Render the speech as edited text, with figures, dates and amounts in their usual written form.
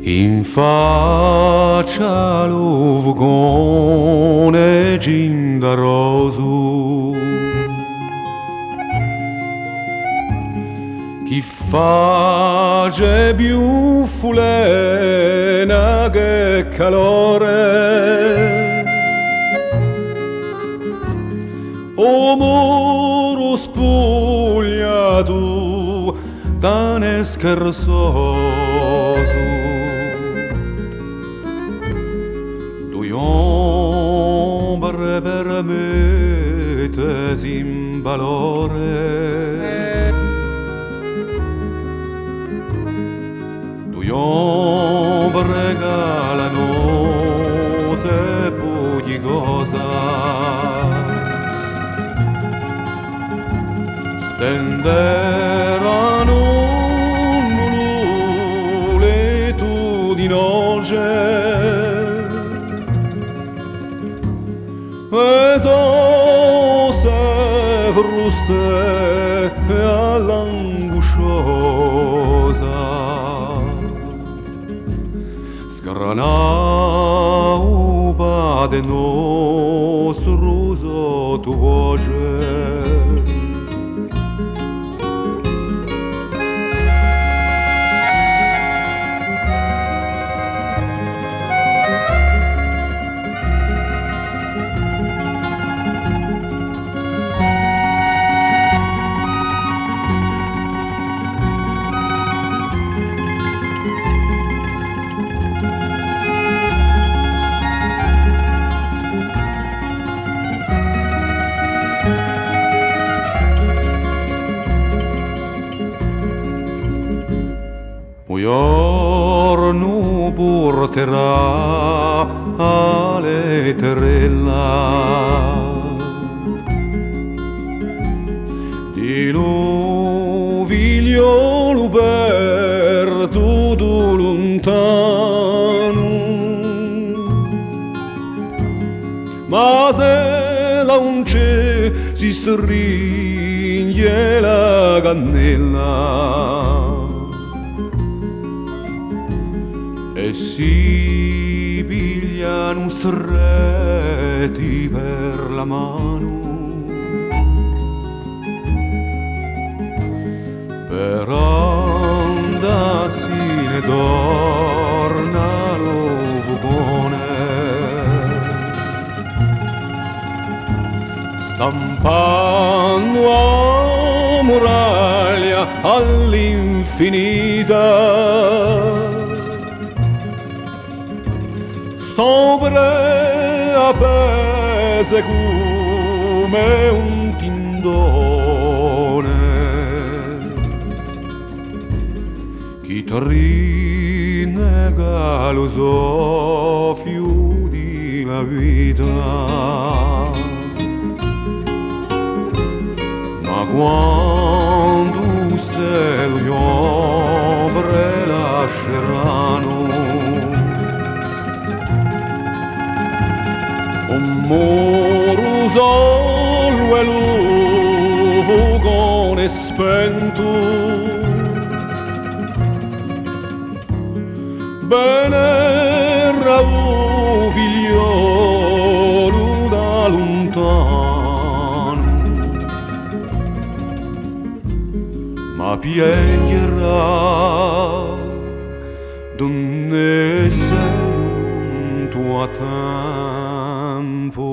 in faccia l'uvgone gindaroso, chi face più fulena che calore, o muro spogliato da ne scherzoso, due ombre per me in valore, due ombre galano te pugli cosa, stenderanno letudinoce e so se fruste all'angosciosa sgranau pade nostro sotto voce. Un giorno porterà all'eterella di lo figliolo perduto lontano, ma se la unce si stringe la cannella e si pigliano stretti per la mano, per andarsi ne torna l'ovone, stampando a muraglia all'infinita, sopra appese come un tindone, chi ti rinnega lo soffio di la vita, ma quando stelle ombre lasceranno un muro solo e l'uvogone spento, bene un figliolo da lontano, ma piegherà donne sei un tuo tempo.